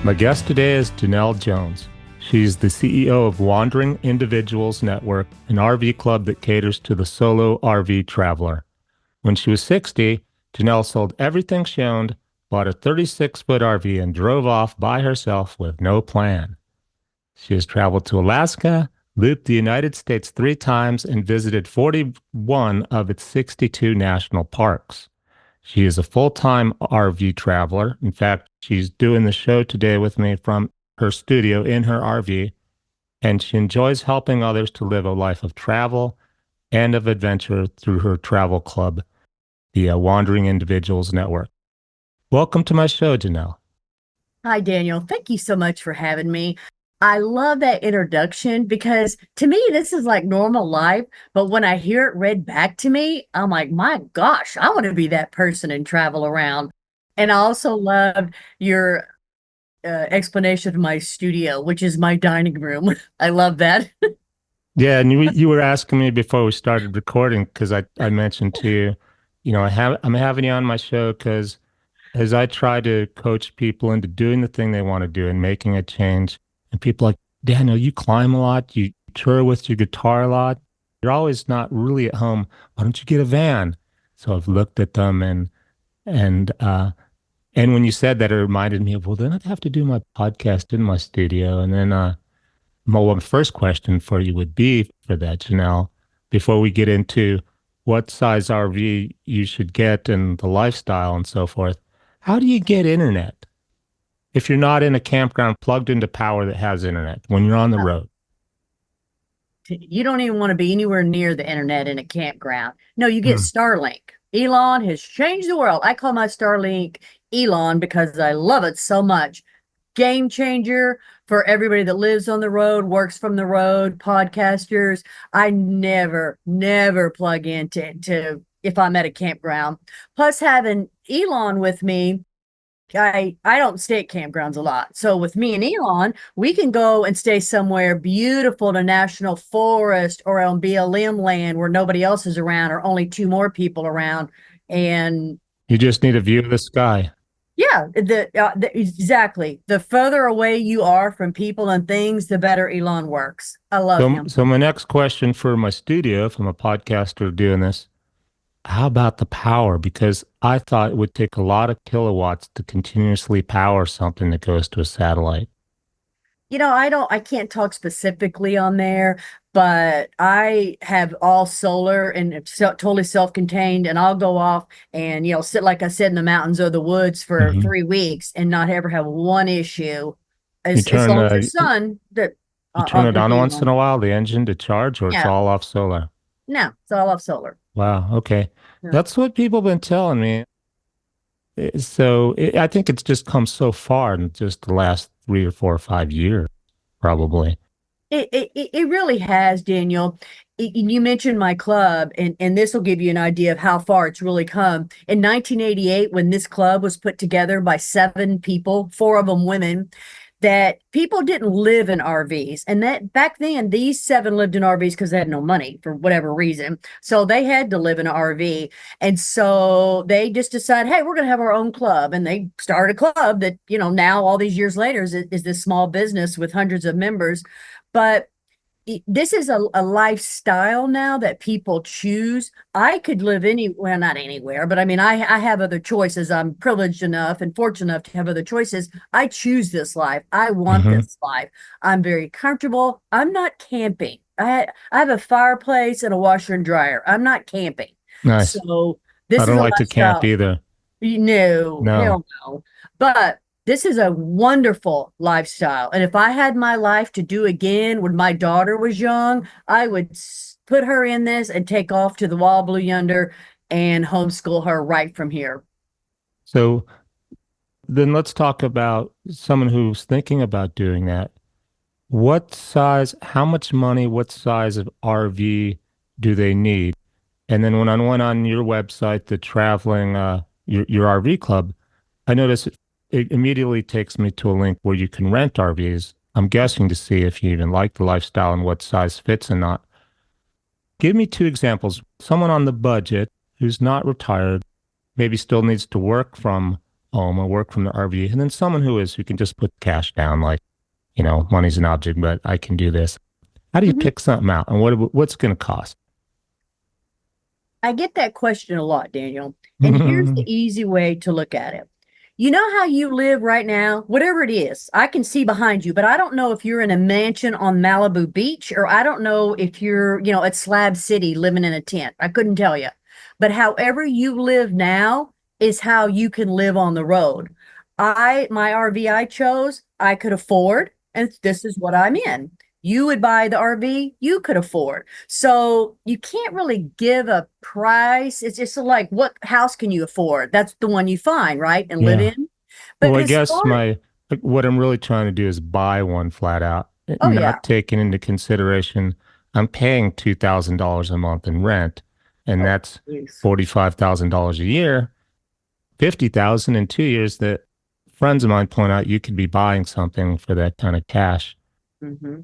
My guest today is Jenell Jones. She's the CEO of Wandering Individuals Network, an RV club that caters to the solo RV traveler. When she was 60, Jenell sold everything she owned, bought a 36-foot RV, and drove off by herself with no plan. She has traveled to Alaska, looped the United States 3 times, and visited 41 of its 62 national parks. She is a full-time RV traveler. In fact, she's doing the show today with me from her studio in her RV, and she enjoys helping others to live a life of travel and of adventure through her travel club, the Wandering Individuals Network. Welcome to my show, Jenell. Hi, Daniel. Thank you so much for having me. I love that introduction because to me, this is like normal life. But when I hear it read back to me, I'm like, my gosh, I want to be that person and travel around. And I also love your explanation of my studio, which is my dining room. I love that. Yeah, and you were asking me before we started recording because I mentioned to you, I'm having you on my show because as I try to coach people into doing the thing they want to do and making a change, and people are like, Daniel, you climb a lot, you tour with your guitar a lot, you're always not really at home. Why don't you get a van? So I've looked at them and uh and when you said that, it reminded me of, well, then I'd have to do my podcast in my studio. And then my first question for you would be for that, Jenell, before we get into what size RV you should get and the lifestyle and so forth. How do you get internet if you're not in a campground plugged into power that has internet when you're on the road? You don't even want to be anywhere near the internet in a campground. No, you get Hmm. Starlink. Elon has changed the world. I call my Starlink Elon because I love it so much. Game changer for everybody that lives on the road, works from the road, podcasters. I never plug into if I'm at a campground. Plus, having Elon with me, I don't stay at campgrounds a lot. So with me and Elon, we can go and stay somewhere beautiful in a national forest or on BLM land where nobody else is around or only 2 more people around. And You just need a view of the sky. yeah, exactly. The further away you are from people and things, the better Elon works. I love So, him. so my next question for my studio, if I'm a podcaster doing this, how about the power? Because I thought it would take a lot of kilowatts to continuously power something that goes to a satellite. I can't talk specifically on there, but I have all solar and it's totally self-contained, and I'll go off and, sit, like I said, in the mountains or the woods for Hmm. 3 weeks and not ever have one issue You as turn long as the uh, sun that you turn it with on once in Elon. a while, the engine to charge, or it's Yeah, all off solar. no, it's all off solar. Wow. Okay, Yeah. that's what people have been telling me. I think it's just come so far in just the last 3 or 4 or 5 years, probably. It really has, Daniel. You mentioned my club, and this will give you an idea of how far it's really come. In 1988, when this club was put together by 7 people, 4 of them women, that people didn't live in RVs. And that back then, these 7 lived in RVs because they had no money for whatever reason. So they had to live in an RV. And so they just decided, hey, we're going to have our own club. And they started a club that, now all these years later is this small business with hundreds of members. But this is a lifestyle now that people choose. I could live anywhere, not anywhere, but I mean, I have other choices. I'm privileged enough and fortunate enough to have other choices. I choose this life. I want Hmm. this life. I'm very comfortable. I'm not camping. I have a fireplace and a washer and dryer. I'm not camping. Nice. So I this is don't a like to camp lifestyle. either. No, No. hell no. But this is a wonderful lifestyle. And if I had my life to do again when my daughter was young, I would put her in this and take off to the Wild Blue Yonder and homeschool her right from here. So then let's talk about someone who's thinking about doing that. What size, how much money, what size of RV do they need? And then when I went on your website, the traveling, your RV club, I noticed it immediately takes me to a link where you can rent RVs. I'm guessing to see if you even like the lifestyle and what size fits and not. Give me 2 examples. Someone on the budget who's not retired, maybe still needs to work from home and work from the RV, and then someone who can just put cash down, like, you know, money's an object, but I can do this. How do you Mhm. pick something out, and what's it going to cost? I get that question a lot, Daniel. And here's the easy way to look at it. You know how you live right now, whatever it is, I can see behind you, but I don't know if you're in a mansion on Malibu Beach or I don't know if you're, at Slab City living in a tent. I couldn't tell you. But however you live now is how you can live on the road. My RV I chose, I could afford, and this is what I'm in. You would buy the RV you could afford. So you can't really give a price. It's just like, what house can you afford? That's the one you find, right? And live Yeah. in. Well, But I as guess far, what I'm really trying to do is buy one flat out, oh yeah. not taking into consideration I'm paying $2,000 a month in rent, and Oh, that's geez. $45,000 a year, 50,000 in 2 years. That friends of mine point out you could be buying something for that kind of cash. Mm-hmm.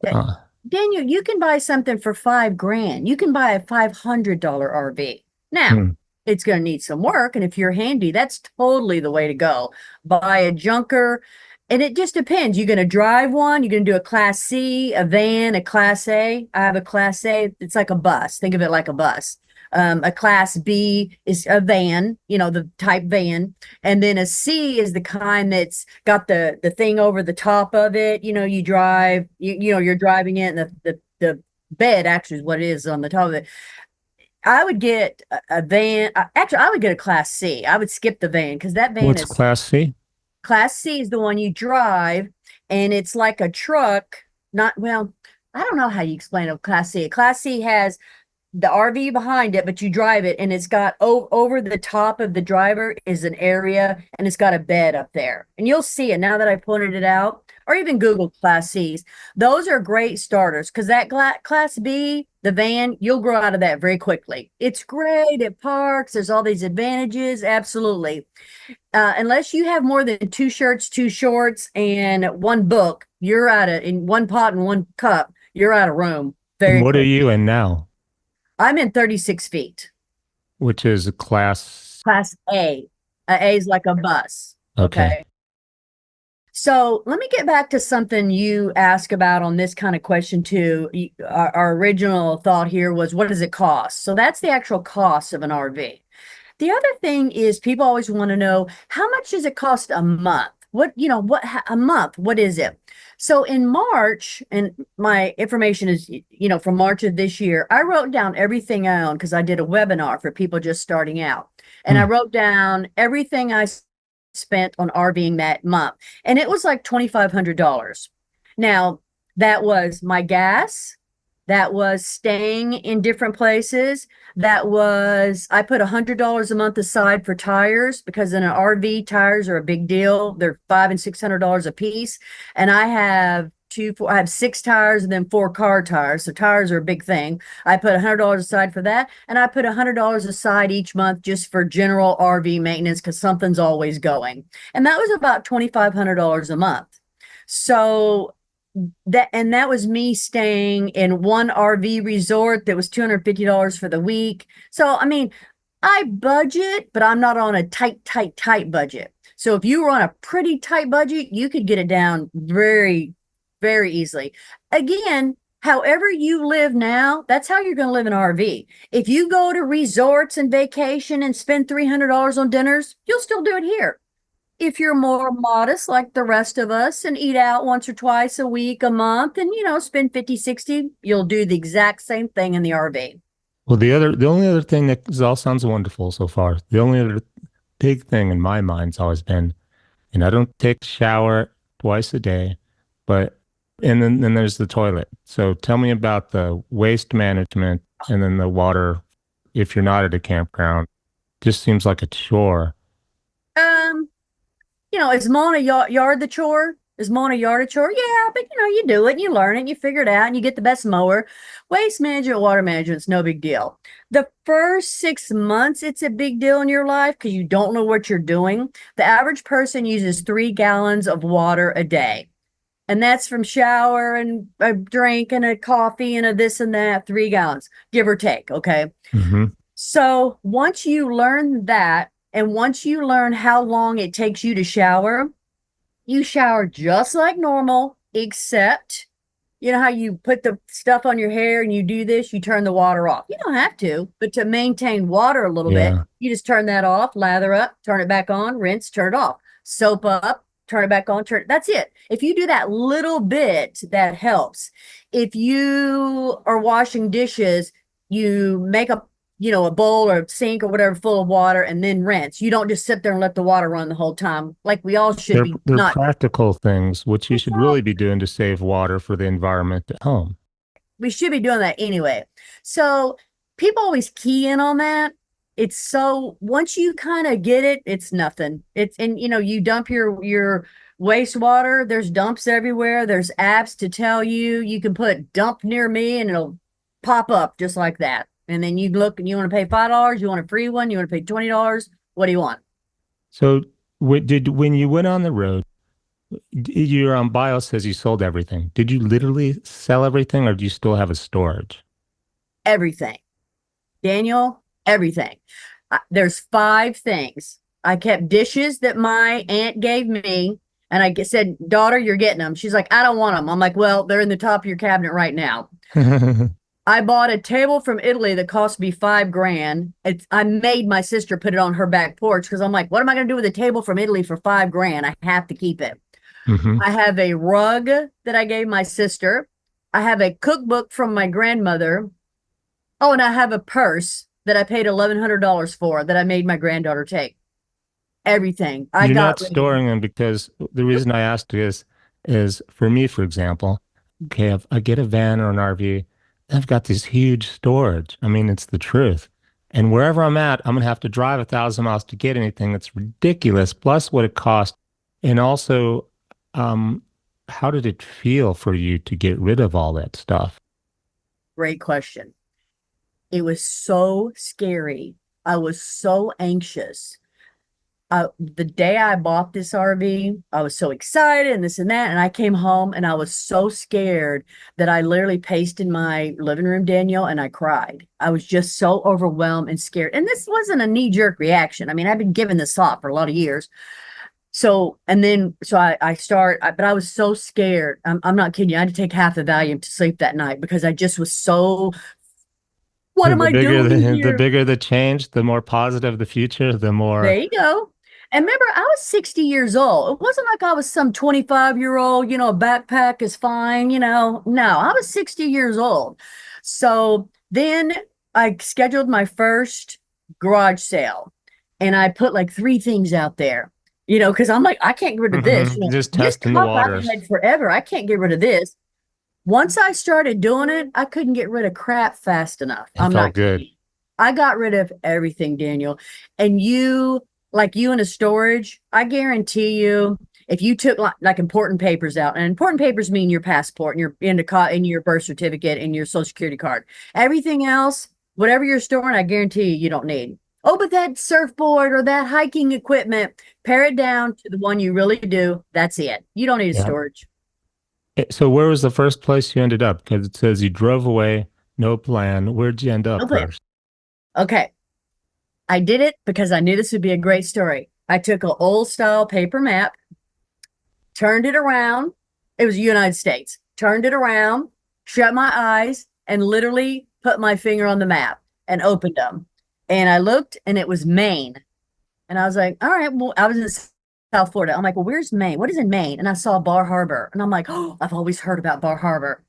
Uh, Daniel, you can buy something for 5 grand. You can buy a $500 RV. Now, hmm. it's going to need some work. And if you're handy, that's totally the way to go. Buy a junker. And it just depends. You're going to drive one, you're going to do a class C, a van, a class A. I have a class A. It's like a bus. Think of it like a bus. A class B is a van, the type van. And then a C is the kind that's got the thing over the top of it. You drive, you're driving it, and the bed actually is what it is on the top of it. I would get a van. Actually, I would get a class C. I would skip the van because that van What's is Class C? class C is the one you drive, and it's like a truck. Not well. I don't know how you explain a class C. A class C has the RV behind it, but you drive it, and it's got over the top of the driver is an area, and it's got a bed up there. And you'll see it now that I pointed it out, or even Google Class C's. Those are great starters because that Class B, the van, you'll grow out of that very quickly. It's great. It parks. There's all these advantages. Absolutely. Unless you have more than two shirts, two shorts, and one book, you're out of in one pot and one cup. You're out of room And very what are quick. you in now? I'm in 36 feet. Which is a class. Class A. A is like a bus. Okay. Okay. So let me get back to something you asked about on this kind of question too. Our original thought here was, what does it cost? So that's the actual cost of an RV. The other thing is people always want to know, how much does it cost a month? A month, what is it? So in March, and my information is, from March of this year, I wrote down everything I own because I did a webinar for people just starting out. And I Hmm. wrote down everything I spent on RVing that month. And it was like $2,500. Now, that was my gas, that was staying in different places. I put $100 a month aside for tires because in an RV, tires are a big deal. They're $500 and $600 a piece. And I have 6 tires and then 4 car tires. So tires are a big thing. I put $100 aside for that. And I put $100 aside each month just for general RV maintenance because something's always going. And that was about $2,500 a month. So that was me staying in one RV resort that was $250 for the week. So I mean, I budget, but I'm not on a tight budget. So if you were on a pretty tight budget, you could get it down very, very easily. Again, however you live now, that's how you're going to live in an RV. If you go to resorts and vacation and spend $300 on dinners, you'll still do it here. If you're more modest like the rest of us and eat out once or twice a week, a month, and spend 50, 60, you'll do the exact same thing in the RV. Well, the only other thing that this all sounds wonderful so far. The only other big thing in my mind's always been, and I don't take a shower twice a day, but and then there's the toilet. So tell me about the waste management and then the water if you're not at a campground. Just seems like a chore. Um, is mowing a yard the chore? Is mowing a yard a chore? Yeah, but you do it and you learn it and you figure it out and you get the best mower. Waste management, water management is no big deal. The first 6 months, it's a big deal in your life because you don't know what you're doing. The average person uses 3 gallons of water a day. And that's from shower and a drink and a coffee and a this and that, 3 gallons, give or take. Okay. Hmm. So once you learn that, And once you learn how long it takes you to shower, you shower just like normal, except you know how you put the stuff on your hair and you do this, you turn the water off. You don't have to, but to maintain water a little bit, Yeah. you just turn that off, lather up, turn it back on, rinse, turn it off, soap up, turn it back on, turn it. That's it. If you do that little bit, that helps. If you are washing dishes, you make a bowl or sink or whatever full of water and then rinse. You don't just sit there and let the water run the whole time. Like we all should be They're not. practical things, which you should really be doing to save water for the environment at home. We should be doing that anyway. So people always key in on that. It's so once you kind of get it, it's nothing. It's and you dump your wastewater. There's dumps everywhere. There's apps to tell you. You can put dump near me and it'll pop up just like that. And then you look and you want to pay $5, you want a free one, you want to pay $20. What do you want? So, when you went on the road, your bio says you sold everything. Did you literally sell everything, or do you still have a storage? Everything. Daniel, everything. There's 5 things. I kept dishes that my aunt gave me, and I said, "Daughter, you're getting them." She's like, "I don't want them." I'm like, "Well, they're in the top of your cabinet right now." I bought a table from Italy that cost me 5 grand. I made my sister put it on her back porch because I'm like, what am I going to do with a table from Italy for 5 grand? I have to keep it. Hmm. I have a rug that I gave my sister. I have a cookbook from my grandmother. Oh, and I have a purse that I paid $1,100 for that I made my granddaughter take. Everything. I You're got not rid of storing them because the reason I asked is for me, for example, okay, if I get a van or an RV, I've got this huge storage. I mean, it's the truth. And wherever I'm at, I'm gonna have to drive 1,000 miles to get anything. That's ridiculous. Plus what it cost. And also, um, how did it feel for you to get rid of all that stuff? Great question. It was so scary. I was so anxious. The day I bought this RV, I was so excited and this and that. And I came home and I was so scared that I literally paced in my living room, Danielle, and I cried. I was just so overwhelmed and scared. And this wasn't a knee-jerk reaction. I mean, I've been given this thought for a lot of years. But I was so scared. I'm not kidding you. I had to take half the Valium to sleep that night because I just was so, what am The I bigger doing the here? bigger the change, the more positive the future, the There more. you go. And remember, I was 60 years old. It wasn't like I was some 25-year-old, a backpack is fine. No, I was 60 years old. So then I scheduled my first garage sale and I put like 3 things out there, because I'm like, I can't get rid of this. Just This testing the cup I've waters. had forever. I can't get rid of this. Once I started doing it, I couldn't get rid of crap fast enough. It I'm felt not good. kidding. I got rid of everything, Daniel. And like you in a storage, I guarantee you, if you took like important papers out, and important papers mean your passport and and your birth certificate and your social security card. Everything else, whatever you're storing, I guarantee you don't need. Oh, but that surfboard or that hiking equipment, pare it down to the one you really do. That's it. You don't need a Yeah. storage. So where was the first place you ended up? Because it says you drove away, no plan. Where'd you end No up plan. first? Okay. I did it because I knew this would be a great story. I took an old style paper map, turned it around. It was the United States. Turned it around, shut my eyes, and literally put my finger on the map and opened them. And I looked, and it was Maine. And I was like, all right, well, I was in South Florida. I'm like, well, where's Maine? What is in Maine? And I saw Bar Harbor. And I'm like, oh, I've always heard about Bar Harbor.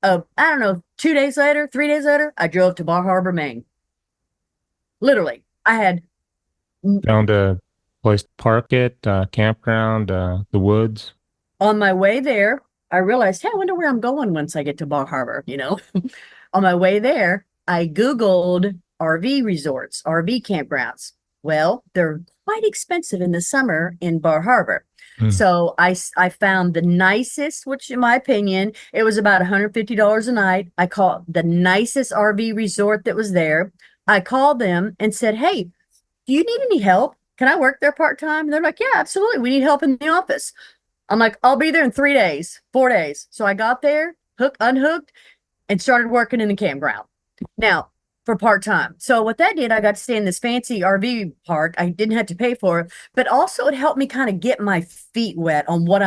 I don't know, 2 days later, 3 days later, I drove to Bar Harbor, Maine. Literally, I had Found a place to park it, campground, the woods. on my way there, I realized, hey, I wonder where I'm going once I get to Bar Harbor. On my way there, I Googled RV resorts, RV campgrounds. Well, they're quite expensive in the summer in Bar Harbor. Hmm. So I found the nicest, which in my opinion, it was about $150 a night. I called the nicest RV resort that was there. I called them and said, hey, do you need any help? Can I work there part time? And they're like, yeah, absolutely. We need help in the office. I'm like, I'll be there in 3 days, 4 days. So I got there, unhooked, and started working in the campground. Now, for part-time. So what that did, I got to stay in this fancy RV park. I didn't have to pay for it, but also it helped me kind of get my feet wet on what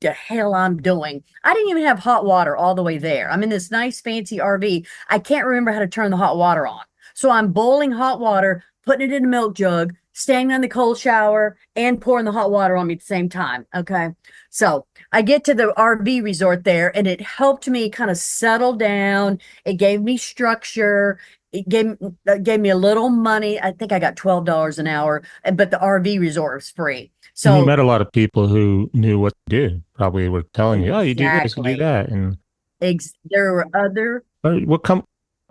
the hell I'm doing. I didn't even have hot water all the way there. I'm in this nice fancy RV. I can't remember how to turn the hot water on. So I'm boiling hot water, putting it in a milk jug, standing in the cold shower, and pouring the hot water on me at the same time. Okay. So I get to the RV resort there, and it helped me kind of settle down. It gave me structure. It gave me a little money. I think I got $12 an hour, but the RV resort was free. And you So met a lot of people who knew what to do, probably were telling you, oh, you do this, you do exactly. that. And There were other, we'll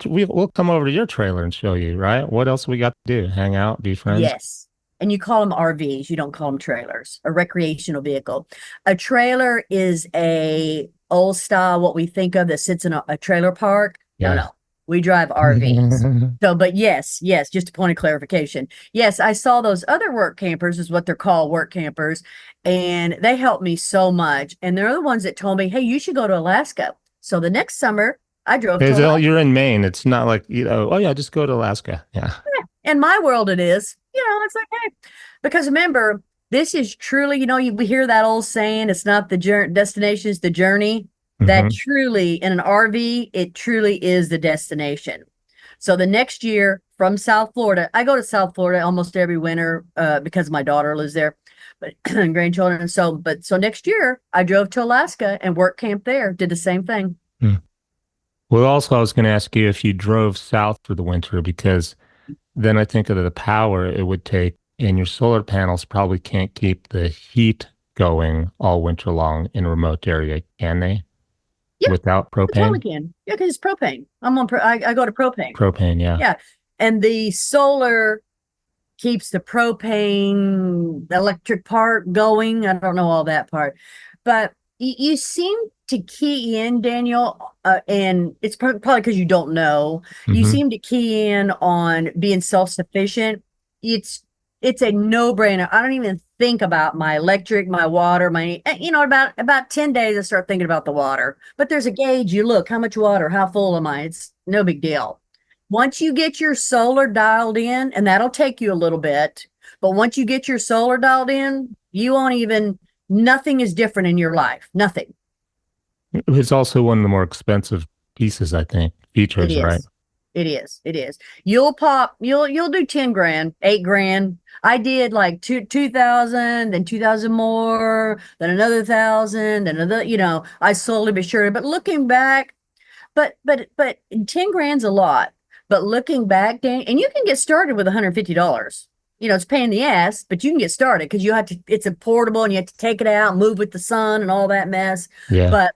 we'll come over to your trailer and show you, right? What else we got to do? Hang out, be friends. yes. And you call them RVs, you don't call them trailers, a recreational vehicle. A trailer is a old style, what we think of that sits in a trailer park. No, Yeah. no. We drive RVs. So, but yes, yes, just a point of clarification. Yes, I saw those other work campers, is what they're called, work campers, and they helped me so much. And they're the ones that told me, hey, you should go to Alaska. So the next summer, I drove to Because Alaska. you're in Maine. It's not like, oh yeah, just go to Alaska. Yeah. In my world, it is. It's like, hey, because remember, this is truly, we hear that old saying, it's not the journey, destination is the journey. That Hmm. truly, in an RV, it truly is the destination. So the next year from South Florida, I go to South Florida almost every winter because my daughter lives there, but grandchildren. So next year I drove to Alaska and work camp there, did the same thing. Well, also, I was going to ask you if you drove south for the winter, because then I think of the power it would take, and your solar panels probably can't keep the heat going all winter long in a remote area, can they? Yeah, Without I totally propane? can. Yeah, because it's propane. I go to propane. Propane, yeah. Yeah. And the solar keeps the propane electric part going. I don't know all that part, but you seem to key in, Daniel, and it's probably because you don't know. You Hmm. seem to key in on being self-sufficient. It's it's a no-brainer. I don't even think about my electric, my water, my about 10 days I start thinking about the water. But there's a gauge. You look, how much water, how full am I? It's no big deal. Once you get your solar dialed in, and that'll take you a little bit, but once you get your solar dialed in, you won't even, nothing is different in your life. Nothing. It's also one of the more expensive pieces, I think, It features, right? is. It is. It is. You'll do 10 grand, 8 grand. I did like 2,000, then 2,000 more, then another thousand, then another, I slowly but surely. But looking back, but 10 grand's a lot. But looking back, Dan, and you can get started with $150. It's a pain in the ass, but you can get started because it's a portable and you have to take it out, move with the sun and all that mess. Yeah. But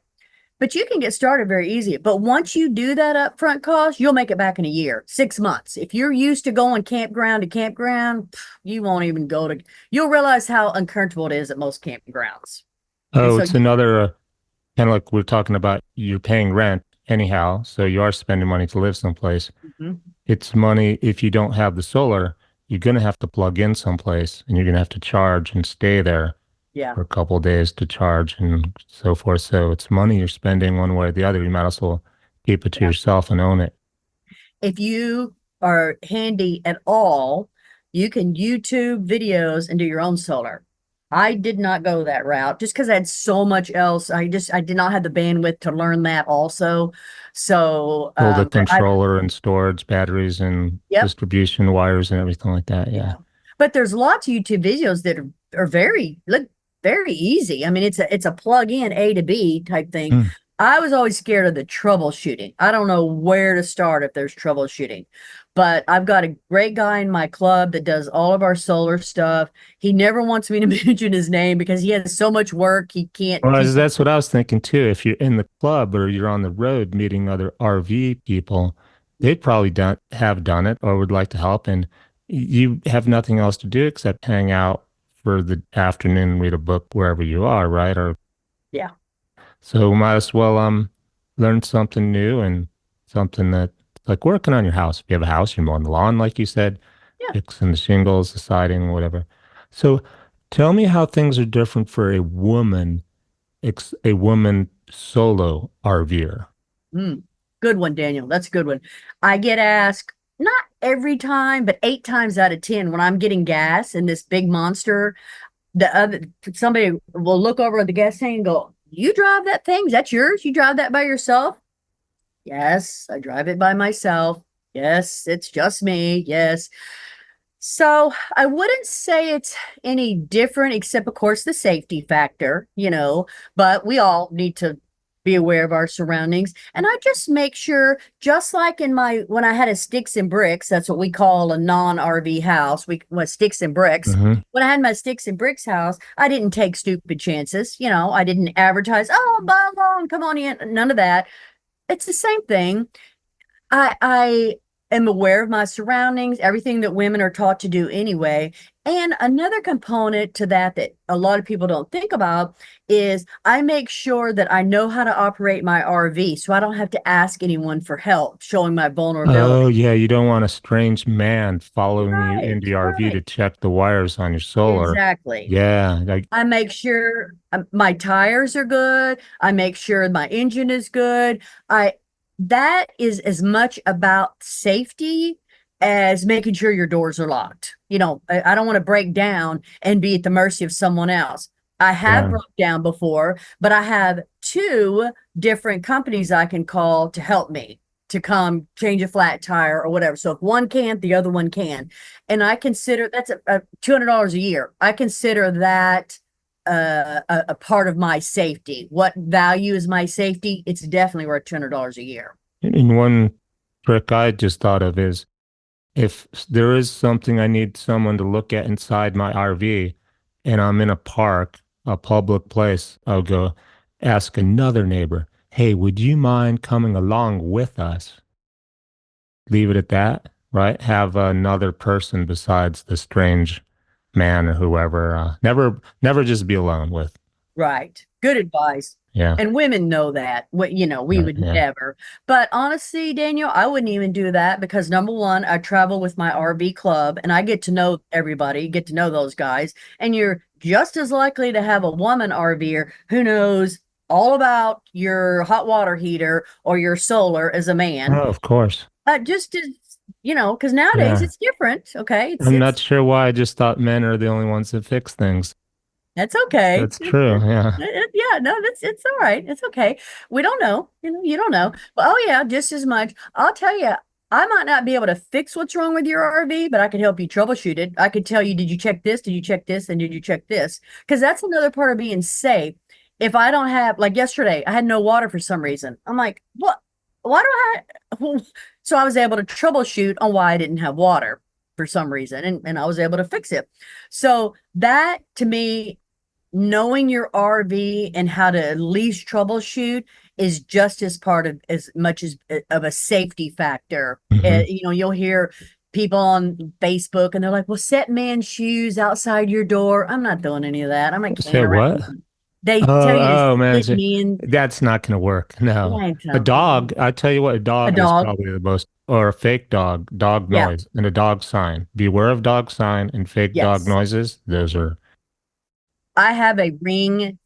but you can get started very easy. But once you do that upfront cost, you'll make it back in a year, 6 months. If you're used to going campground to campground, you won't even you'll realize how uncomfortable it is at most campgrounds. And Oh, so it's another kind of like we're talking about, you're paying rent anyhow, so you are spending money to live someplace. Mhm. It's money if you don't have the solar, you're going to have to plug in someplace and you're going to have to charge and stay there Yeah. for a couple of days to charge and so forth. So it's money you're spending one way or the other. You might as well keep it to Yeah. yourself and own it. If you are handy at all, you can YouTube videos and do your own solar. I did not go that route just because I had so much else. I did not have the bandwidth to learn that also. So, All the but I controller and storage, batteries and yep, distribution wires and everything like that. yeah. Yeah. But there's lots of YouTube videos that are look very easy. I mean, it's a plug in A to B type thing. Hmm. I was always scared of the troubleshooting. I don't know where to start if there's troubleshooting. But I've got a great guy in my club that does all of our solar stuff. He never wants me to mention his name because he has so much work he can't Well, he that's what I was thinking too. If you're in the club or you're on the road meeting other RV people, they'd probably have done it or would like to help. And you have nothing else to do except hang out for the afternoon, read a book wherever you are, right? Or yeah. so might as well learn something new and something that like working on your house. If you have a house, you're mowing the lawn, like you said, Yeah. fixing the shingles, the siding, whatever. So tell me how things are different for a woman solo RVer. Mm, good one, Daniel. That's a good one. I get asked not every time, but 8 times out of 10, when I'm getting gas in this big monster, the other somebody will look over at the gas tank and go, "You drive that thing? Is that yours? You drive that by yourself?" Yes, I drive it by myself. Yes, it's just me. Yes. So I wouldn't say it's any different, except, of course, the safety factor, but we all need to be aware of our surroundings. And I just make sure, just like when I had a sticks and bricks, that's what we call a non-RV house. We was sticks and bricks. Hmm. When I had my sticks and bricks house, I didn't take stupid chances. I didn't advertise, "Oh, buy along, come on in." None of that. It's the same thing. I am aware of my surroundings, everything that women are taught to do anyway. And another component to that a lot of people don't think about is I make sure that I know how to operate my RV so I don't have to ask anyone for help, showing my Oh, vulnerability. yeah, you don't want a strange man following you Right, into the RV to right. check the wires on your solar. Exactly. Yeah, like, I make sure my tires are good. I make sure my engine is good. I That is as much about safety as making sure your doors are locked. I don't want to break down and be at the mercy of someone else. I have yeah. broke down before, but I have two different companies I can call to help me to come change a flat tire or whatever. So if one can't, the other one can. And I consider that's a $200 a year. I consider that a part of my safety. What value is my safety? It's definitely worth $200 a year. And one trick I just thought of is if there is something I need someone to look at inside my RV and I'm in a park, a public place, I'll go ask another neighbor, "Hey, would you mind coming along with us?" Leave it at that, right? Have another person besides the strange man or whoever. Never just be alone with. Right. Good advice. Yeah, And women know that. We yeah, would yeah. never. But honestly, Daniel, I wouldn't even do that because number one, I travel with my RV club and I get to know everybody, get to know those guys. And you're just as likely to have a woman RVer who knows all about your hot water heater or your solar as a man. Oh, of course. Just as, because nowadays Yeah. it's different. Okay. It's, I'm not it's, sure why I just thought men are the only ones that fix things. That's okay. That's true. Yeah. Yeah, no, it's all right. It's okay. We don't know. You don't know. But oh yeah, just as much. I'll tell you, I might not be able to fix what's wrong with your RV, but I could help you troubleshoot it. I could tell you, did you check this? Did you check this? And did you check this? Because that's another part of being safe. If I don't have, like yesterday, I had no water for some reason. I'm like, what? Why do I? So I was able to troubleshoot on why I didn't have water for some reason, and I was able to fix it. So that to me, knowing your RV and how to at least troubleshoot is just as part of as much as of a safety factor. Hmm. You'll hear people on Facebook and they're like, "Well, set man's shoes outside your door." I'm not doing any of that. I'm not Say carrying around. what? They tell you to Oh, man. sit men. That's not going to work. It No. ain't A time. dog, I tell you what, a A dog is dog. probably the most, or a fake dog Yeah. noise, and a dog sign. Beware of dog sign and fake dog Yes. noises. Those are, I have a ring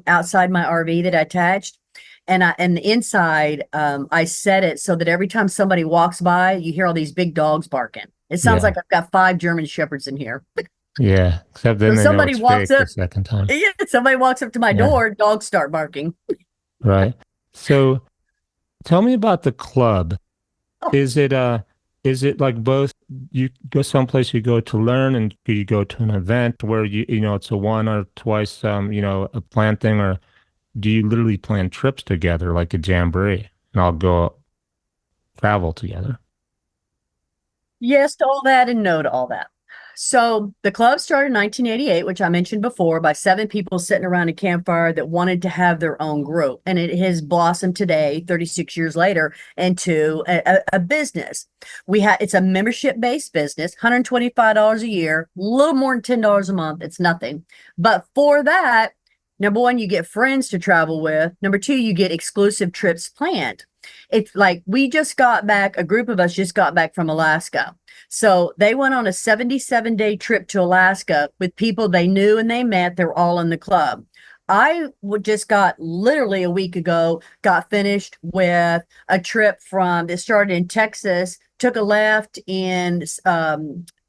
outside my RV that I attached, and the inside, I set it so that every time somebody walks by, you hear all these big dogs barking. It sounds yeah. like I've got five German shepherds in here. Yeah. Except then So they know somebody it's walks fake the up, second time. yeah, somebody walks up to my Yeah. door, dogs start barking. Right. So tell me about the club. Oh, Is it is it like both you go someplace you go to learn and you go to an event where it's a one or twice a planned thing, or do you literally plan trips together like a jamboree and I'll go travel together? yes to all that and no to all that. So the club started in 1988, which I mentioned before, by seven people sitting around a campfire that wanted to have their own group. And it has blossomed today, 36 years later, into a business. It's a membership-based business, $125 a year, a little more than $10 a month. It's nothing. But for that, number one, you get friends to travel with. Number two, you get exclusive trips planned. It's like a group of us just got back from Alaska. So they went on a 77-day trip to Alaska with people they knew and they met. They're all in the club. Just got literally a week ago, got finished with a trip that started in Texas took a left in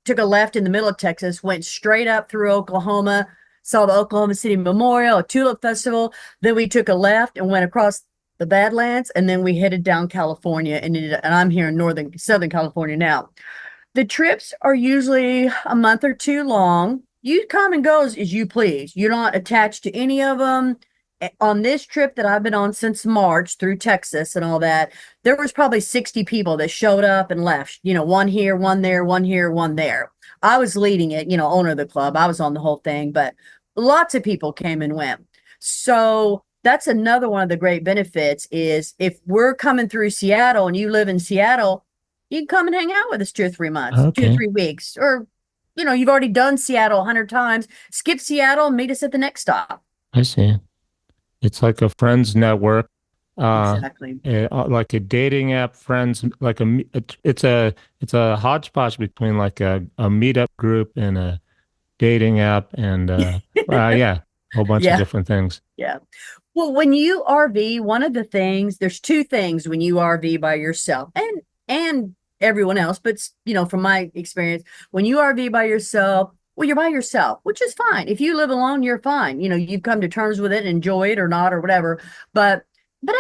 took a left in the middle of Texas, went straight up through Oklahoma, saw the Oklahoma City Memorial, a tulip festival. Then we took a left and went across the Badlands, and then we headed down California, and I'm here in Southern California now. The trips are usually a month or two long. You come and go as you please. You're not attached to any of them. On this trip that I've been on since March through Texas and all that, there was probably 60 people that showed up and left. One here, one there, one here, one there. I was leading it, owner of the club. I was on the whole thing, but lots of people came and went. So that's another one of the great benefits is if we're coming through Seattle and you live in Seattle, you can come and hang out with us 2 or 3 months, two or Okay, 3 weeks, or you've already done Seattle 100 times. Skip Seattle and meet us at the next stop. I see. It's like a friends network, Exactly. like a dating app, friends, like it's a hodgepodge between like a meetup group and a dating app, and yeah, a whole bunch of Yeah. different things. Yeah. Well, when you RV, one of the things, there's two things when you RV by yourself and everyone else, but from my experience, when you RV by yourself, well, you're by yourself, which is fine. If you live alone, you're fine. You've come to terms with it and enjoy it or not or whatever. But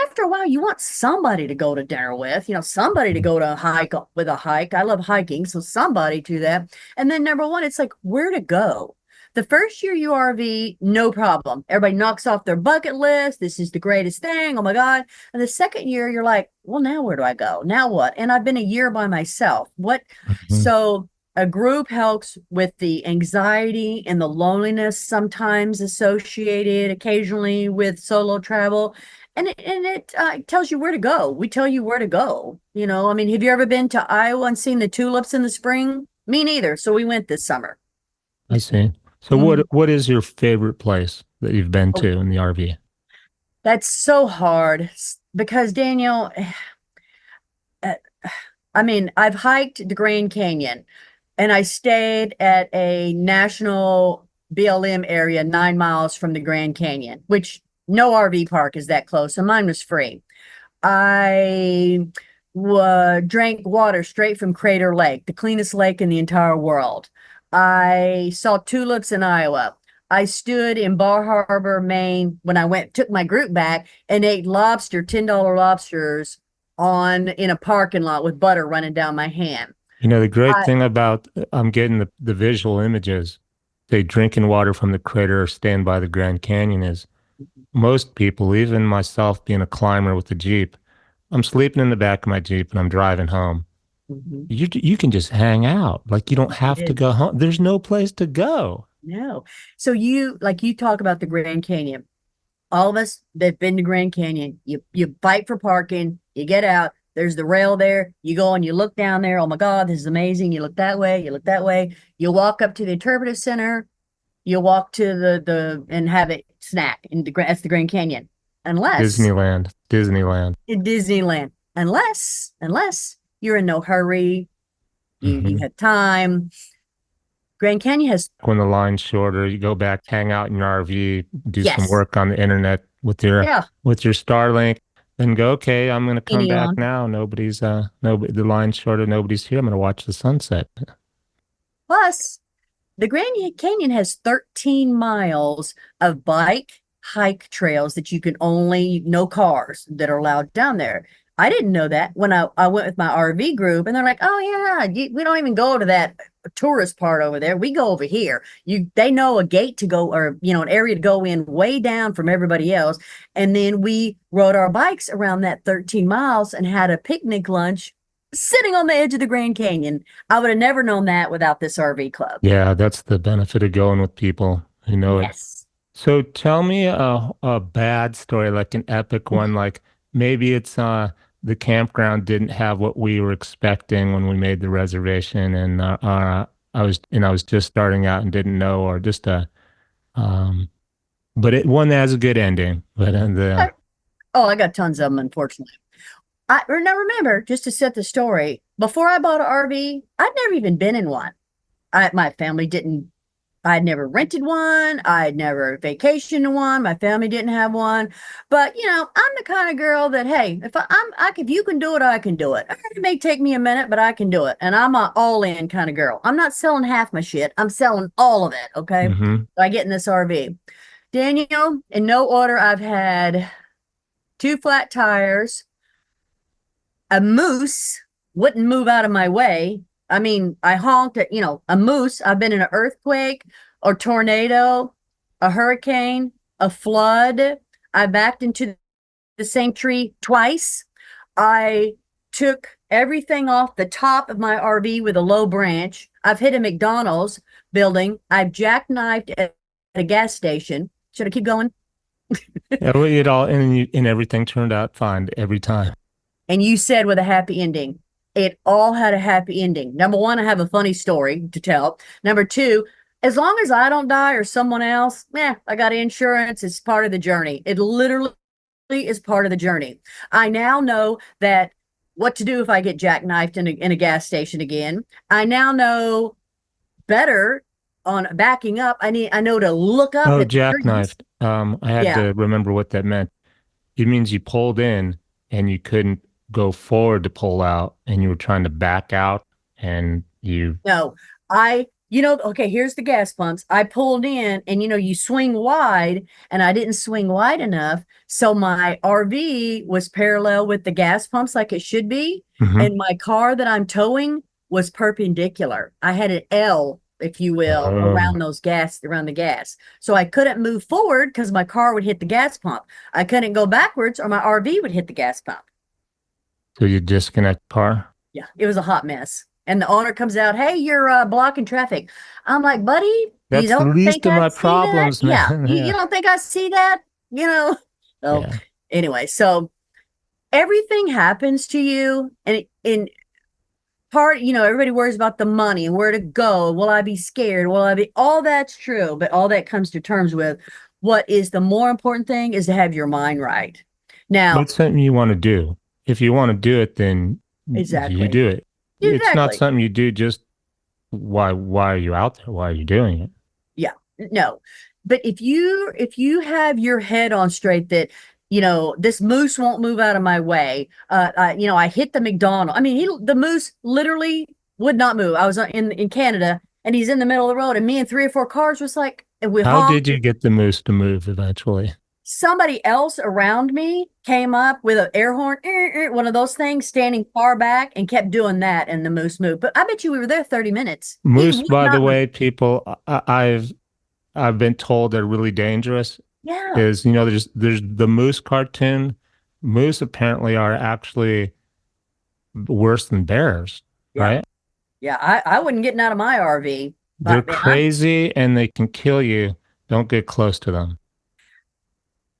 after a while, you want somebody to go to dinner with, somebody to go to a hike with a hike. I love hiking, so somebody to that. And then number one, it's like where to go. The first year you RV, no problem. Everybody knocks off their bucket list. This is the greatest thing. Oh my God. And the second year, you're like, well, now where do I go? Now what? And I've been a year by myself. What? Mhm. So a group helps with the anxiety and the loneliness sometimes associated occasionally with solo travel. And it tells you where to go. We tell you where to go. I mean, have you ever been to Iowa and seen the tulips in the spring? Me neither. So we went this summer. I see. So Mm. what is your favorite place that you've been Oh, to in the RV? that's so hard because Daniel, uh, I mean, I've hiked the Grand Canyon and I stayed at a national BLM area 9 miles from the Grand Canyon, which no RV park is that close. So mine was free. I drank water straight from Crater Lake, the cleanest lake in the entire world. I saw tulips in Iowa. I stood in Bar Harbor, Maine when I took my group back and ate lobster, $10 lobsters in a parking lot with butter running down my hand. The great I, thing about I'm getting the visual images, say drinking water from the crater or staying by the Grand Canyon is most people, even myself being a climber with the Jeep, I'm sleeping in the back of my Jeep and I'm driving home. Mhm. You can just hang out. Like you don't have to It go home. There's no place to go. No. So you talk about the Grand Canyon. All of us that've been to Grand Canyon, you fight for parking, you get out, there's the rail there, you go and you look down there, oh my God, this is amazing. You look that way, you look that way, you walk up to the interpretive center, you walk to the and have a snack in that's the Grand Canyon. Unless Disneyland, Disneyland. in Disneyland. Unless you're in no hurry, you Hmm. have time. Grand Canyon has When the line's shorter, you go back, hang out in your RV, do some yes, work on the internet yeah, with your Starlink, then go, okay, I'm gonna come any back on. now. Nobody the line's shorter, nobody's here. I'm gonna watch the sunset. Plus, the Grand Canyon has 13 miles of bike hike trails that you can only, no cars that are allowed down there. I didn't know that when I went with my RV group, and they're like, oh, yeah, we don't even go to that tourist part over there. We go over here. They know a gate to go or, an area to go in way down from everybody else. And then we rode our bikes around that 13 miles and had a picnic lunch sitting on the edge of the Grand Canyon. I would have never known that without this RV club. Yeah, that's the benefit of going with people who know it. Yes. So tell me a bad story, like an epic one, like maybe it's the campground didn't have what we were expecting when we made the reservation, and I was just starting out and didn't know, or just um but it one that has a good ending. But the Oh, I got tons of them, unfortunately. Now remember, just to set the story, before I bought an RV, I'd never even been in one. My family didn't I'd never rented one. I'd never vacationed in one. My family didn't have one. But I'm the kind of girl that, hey, if you can do it, I can do it. It may take me a minute, but I can do it. And I'm an all-in kind of girl. I'm not selling half my shit. I'm selling all of it. Okay. Hmm. So I get in this RV. Daniel, in no order, I've had two flat tires, a moose wouldn't move out of my way. I mean, I honked at, a moose. I've been in an earthquake, a tornado, a hurricane, a flood. I backed into the same tree twice. I took everything off the top of my RV with a low branch. I've hit a McDonald's building. I've jackknifed at a gas station. Should I keep going? Yeah, well, it all and everything turned out fine every time. And you said with a happy ending. It all had a happy ending. Number one, I have a funny story to tell. Number two, as long as I don't die or someone else, I got insurance. It's part of the journey. It literally is part of the journey. I now know that what to do if I get jackknifed in a gas station again. I now know better on backing up. I know to look up Oh, at the trees. jackknifed. I had Yeah. to remember what that meant. It means you pulled in and you couldn't go forward to pull out, and you were trying to back out, and you. No, okay, here's the gas pumps. I pulled in and you swing wide and I didn't swing wide enough. So my RV was parallel with the gas pumps like it should be. Mhm. And my car that I'm towing was perpendicular. I had an L, if you will, Oh, around the gas. So I couldn't move forward because my car would hit the gas pump. I couldn't go backwards or my RV would hit the gas pump. so you disconnect the car? Yeah, it was a hot mess. And the owner comes out, hey, you're blocking traffic. I'm like, buddy, you That's the don't least think of I my see that? problems, Yeah, man. you Yeah. don't think I see that? You know? So Yeah. anyway, so everything happens to you, and in part, everybody worries about the money and where to go. Will I be scared? Will I be all that's true, but all that comes to terms with what is the more important thing is to have your mind right. But Now, it's something you want to do. If you want to do it, then you exactly. do it. It's not Exactly. something you do just why are you out there? Why are you doing it? Yeah, no. But if you have your head on straight that this moose won't move out of my way. I hit the McDonald. I mean, the moose literally would not move. I was in Canada, and he's in the middle of the road, and me and three or four cars was like, and we How did honked. you get the moose to move eventually? Somebody else around me came up with an air horn, one of those things, standing far back, and kept doing that, and the moose moved. But I bet you we were there 30 minutes. He Moose, would by the not move. way, people, I've been told they're really dangerous. Yeah, Is there's the moose cartoon. Moose apparently are actually worse than bears, yeah. right? Yeah, I wouldn't get out of my RV. They're But man, crazy and they can kill you. Don't get close to them.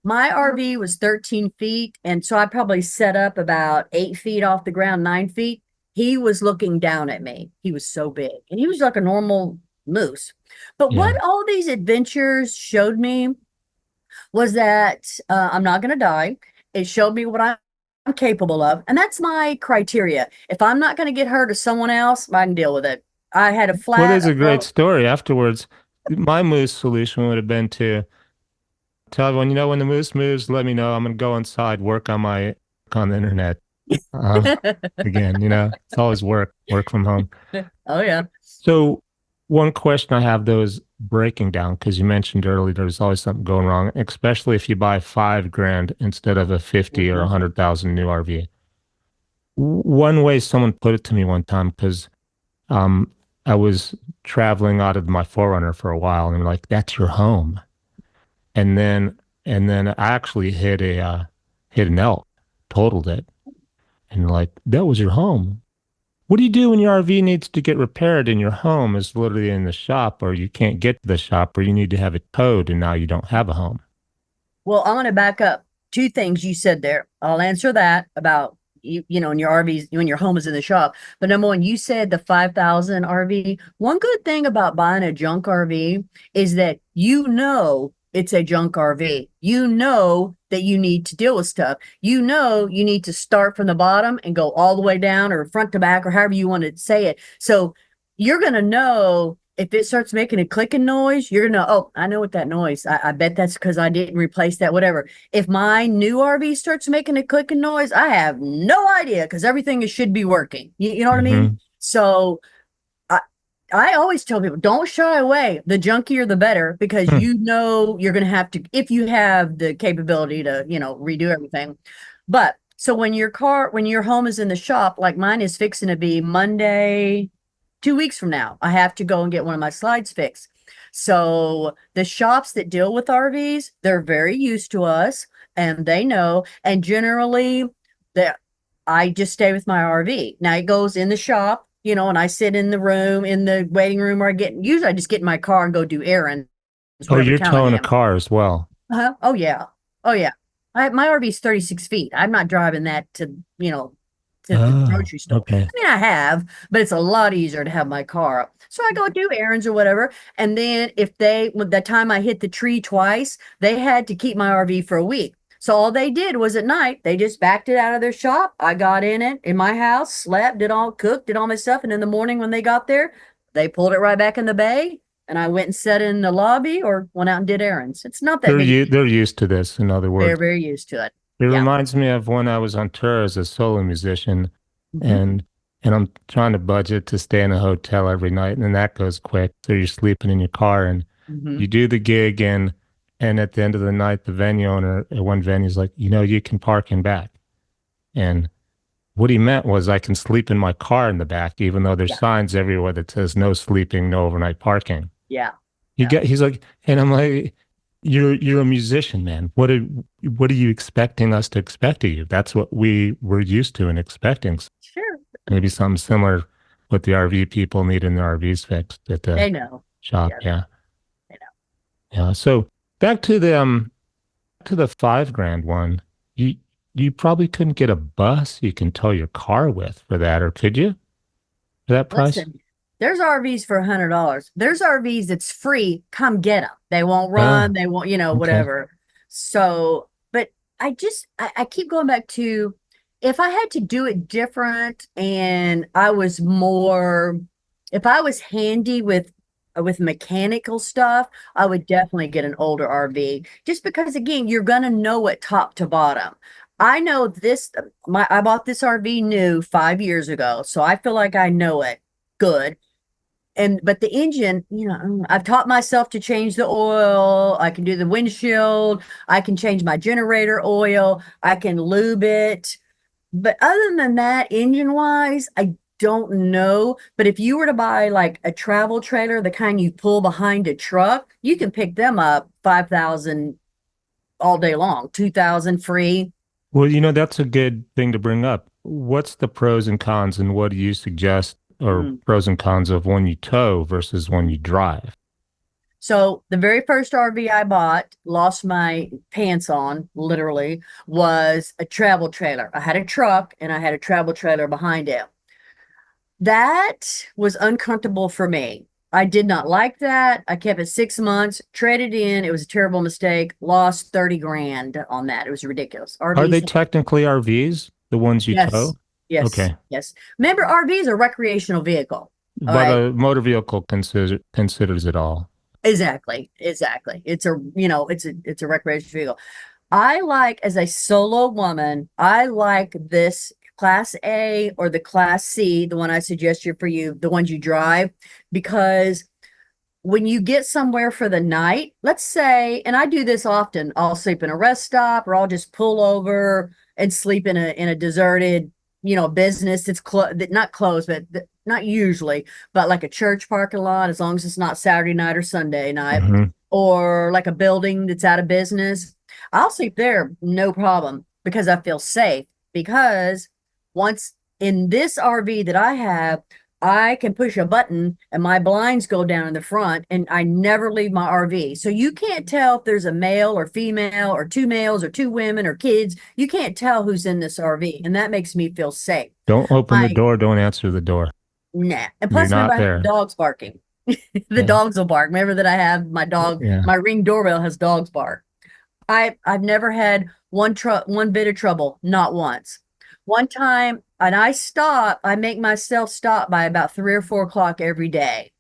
my RV was 13 feet, and so I probably set up about 8 feet off the ground, 9 feet. He was looking down at me. He was so big, and he was like a normal moose. But what Yeah. all these adventures showed me was that I'm not going to die. It showed me what I'm capable of, and that's my criteria. If I'm not going to get hurt or someone else, I can deal with it. I had a Well, flat, there's a a great broke. story afterwards. My moose solution would have been to tell everyone, when the moose moves, let me know. I'm gonna go inside, work on the internet. Um, again, it's always work from home. Oh yeah. So one question I have though is breaking down because you mentioned earlier there's always something going wrong, especially if you buy 5 grand instead of a 50 or a Mhm. 100,000 new RV. One way someone put it to me one time because um, I was traveling out of my Forerunner for a while, and they're like, "That's your home." And then I actually hit an elk, totaled it, and like that was your home. What do you do when your RV needs to get repaired and your home is literally in the shop, or you can't get to the shop, or you need to have it towed, and now you don't have a home? Well, I'm going to back up two things you said there. I'll answer that about in your RVs when your home is in the shop. But number one, you said the 5,000 RV. One good thing about buying a junk RV is that it's a junk RV. You know that you need to deal with stuff. You know you need to start from the bottom and go all the way down or front to back or however you want to say it. So you're going to know if it starts making a clicking noise, you're gonna, oh, I know what that noise. I bet that's because I didn't replace that, whatever. If my new RV starts making a clicking noise, I have no idea because everything should be working. You know what I mean? Hmm. So I I always tell people don't shy away. The junkier the better because Hmm. you know you're gonna have to if you have the capability to, redo everything. But so when your home is in the shop, like mine is fixing to be Monday, 2 weeks from now, I have to go and get one of my slides fixed. So the shops that deal with RVs, they're very used to us and they know. And generally, that I just stay with my RV. Now it goes in the shop, and I sit in the room, in the waiting room, or usually I just get in my car and go do errands Oh, wherever you're town I'm towing a in. car as well. Uh-huh. Oh yeah. Oh yeah. My RV is 36 feet. I'm not driving that to the Oh, grocery store. okay. I mean, I have, but it's a lot easier to have my car up. So I go do errands or whatever. And then with the time I hit the tree twice, they had to keep my RV for a week. So all they did was at night, they just backed it out of their shop. I got in it in my house, slept, did all my stuff. And in the morning when they got there, they pulled it right back in the bay and I went and sat in the lobby or went out and did errands. It's not that big. They're used to this, in other They're words. very used to it. It Yeah. reminds me of when I was on tour as a solo musician, Hmm. and I'm trying to budget to stay in a hotel every night, and then that goes quick. So you're sleeping in your car, and Hmm. you do the gig, and at the end of the night, the venue owner at one venue is like, you can park in back. And what he meant was I can sleep in my car in the back, even though there's Yeah. signs everywhere that says no sleeping, no overnight parking. Yeah. Yeah. He's like, and I'm like, you're a musician, man. What are you expecting us to expect of you? That's what we were used to and expecting. Sure. Maybe something similar what the RV people need in their RVs fixed at the They know. shop. Yes. Yeah. They know. Yeah. So back to the 5 grand one. You you probably couldn't get a bus you can tow your car with for that, or could you? For that price? Listen, there's RVs for $100. There's RVs that's free. Come get them. They won't Oh, run. They won't, okay. whatever. So, but I keep going back to if I had to do it different and if I was handy with mechanical stuff, I would definitely get an older RV just because again, you're gonna know it top to bottom. I know I bought this RV new 5 years ago, so I feel like I know it good. And but the engine, I've taught myself to change the oil. I can do the windshield. I can change my generator oil. I can lube it. But other than that, engine wise, I don't know. But if you were to buy like a travel trailer, the kind you pull behind a truck, you can pick them up 5,000 all day long, 2,000 free. Well, that's a good thing to bring up. What's the pros and cons, and what do you suggest, or Mm. pros and cons of when you tow versus when you drive? So the very first RV I bought, lost my pants on, literally, was a travel trailer. I had a truck and I had a travel trailer behind it. That was uncomfortable for me. I did not like that. I kept it 6 months, traded in. It was a terrible mistake. Lost 30 grand on that. It was ridiculous. Are they RVs, technically RVs, the ones you yes, tow? yes, Okay. yes. Remember, RVs are recreational vehicle. All But right. a motor vehicle considers it all. Exactly. Exactly. It's a recreational vehicle. I like as a solo woman, I like this class A or the class C, the one I suggest for you, the ones you drive, because when you get somewhere for the night, let's say, and I do this often, I'll sleep in a rest stop or I'll just pull over and sleep in a deserted, business that's not closed, but not usually, but like a church parking lot, as long as it's not Saturday night or Sunday night, Hmm. or like a building that's out of business. I'll sleep there, no problem, because I feel safe. Because once in this RV that I have, I can push a button and my blinds go down in the front and I never leave my RV. So you can't tell if there's a male or female or two males or two women or kids. You can't tell who's in this RV. And that makes me feel safe. Don't open the My door. Don't answer the door. Nah. And You're plus, remember, not I have the there. dogs barking. The Yeah. dogs will bark. Remember that I have Yeah. my Ring doorbell has dogs bark. I've never had one bit of trouble, not once. One time, and I make myself stop by about 3 or 4 o'clock every day.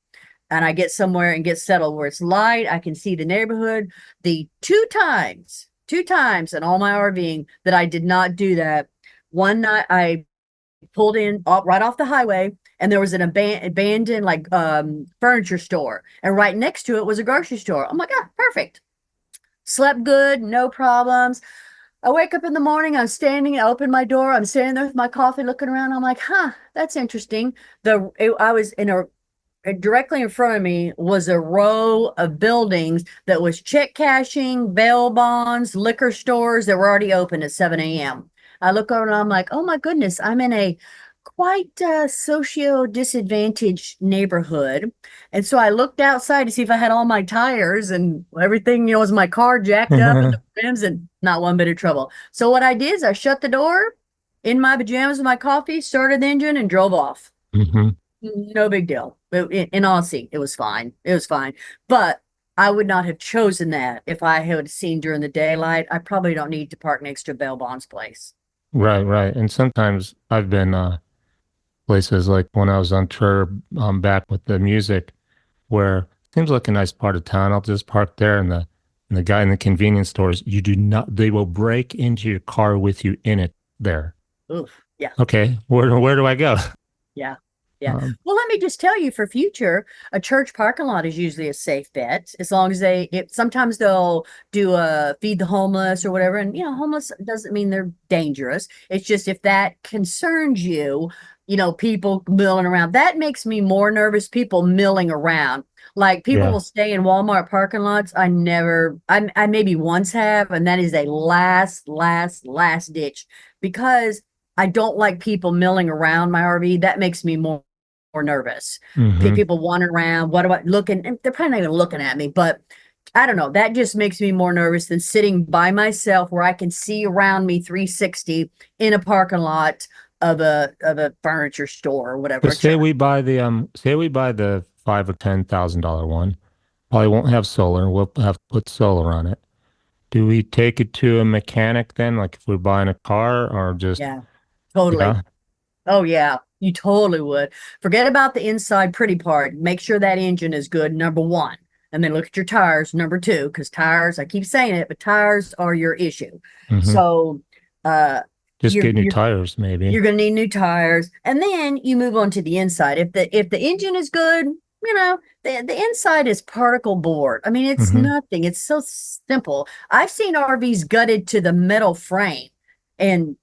and I get somewhere and get settled where it's light. I can see the neighborhood. The two times in all my RVing that I did not do that. One night I pulled in right off the highway, and there was an abandoned like furniture store, and right next to it was a grocery store. Oh my God, perfect. Slept good, no problems. I wake up in the morning, I open my door, I'm standing there with my coffee looking around. I'm like, huh, that's interesting. I was in a directly in front of me was a row of buildings that was check cashing, bail bonds, liquor stores that were already open at 7 a.m. I look over and I'm like, oh my goodness, I'm in a quite socio disadvantaged neighborhood. And so I looked outside to see if I had all my tires and everything, was my car jacked up and the rims, and not one bit of trouble. So what I did is I shut the door in my pajamas with my coffee, started the engine, and drove off. Hmm. No big deal. In honesty, it was fine. It was fine. But I would not have chosen that if I had seen during the daylight. I probably don't need to park next to Bail Bond's place. Right, right. And sometimes I've been places like when I was on tour back with the music where it seems like a nice part of town. I'll just park there and the guy in the convenience stores, you do not they will break into your car with you in it there. Oof. Yeah. Okay, where do I go? Yeah. Yeah. Um, Well, let me just tell you for future, a church parking lot is usually a safe bet as long as sometimes they'll do a feed the homeless or whatever. And, homeless doesn't mean they're dangerous. It's just if that concerns you, people milling around, that makes me more nervous. People milling around. Like people yeah. will stay in Walmart parking lots. I maybe once have, and that is a last ditch because I don't like people milling around my RV. That makes me more nervous. Hmm. People wandering around. What do I looking? And they're probably not even looking at me, but I don't know. That just makes me more nervous than sitting by myself where I can see around me 360 in a parking lot of a furniture store or So whatever, a church. say we buy the $5,000 or $10,000 one. Probably won't have solar. We'll have to put solar on it. Do we take it to a mechanic then, like if we're buying a car, or just Yeah, totally. yeah? Oh yeah, you totally would. Forget about the inside pretty part. Make sure that engine is good, number one. And then look at your tires, number two, because tires, I keep saying it, but tires are your issue. Hmm. So uh Just you're get new you're tires, maybe. you're gonna need new tires. And then you move on to the inside. If the engine is good, the inside is particle board. I mean, it's Hmm. nothing. It's so simple. I've seen RVs gutted to the metal frame. And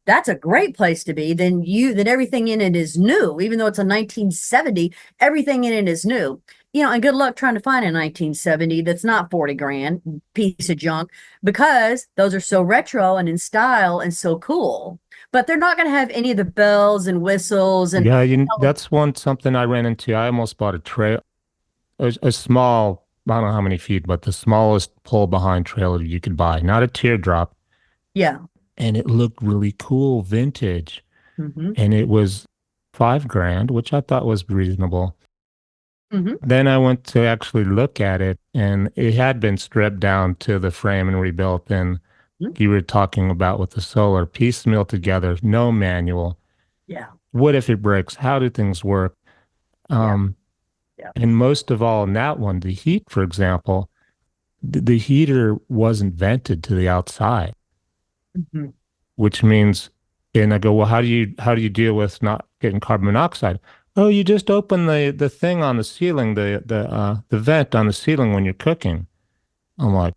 that's a great place to be. Then everything in it is new, even though it's a 1970, everything in it is new. And good luck trying to find a 1970 that's not 40 grand piece of junk because those are so retro and in style and so cool. But they're not going to have any of the bells and whistles and Yeah, that's something I ran into. I almost bought a small, I don't know how many feet, but the smallest pull behind trailer you could buy, not a teardrop, yeah. and it looked really cool, vintage, Hmm. and it was 5 grand, which I thought was reasonable. Hmm. Then I went to actually look at it, and it had been stripped down to the frame and rebuilt. And you were talking about with the solar, piecemeal together, no manual. Yeah. What if it breaks? How do things work? Yeah. Um, Yeah. and most of all, in that one, the heat, for example, the heater wasn't vented to the outside, Hmm. which means, and I go, well, how do you deal with not getting carbon monoxide? Oh, you just open the thing on the ceiling, the vent on the ceiling when you're cooking. I'm like,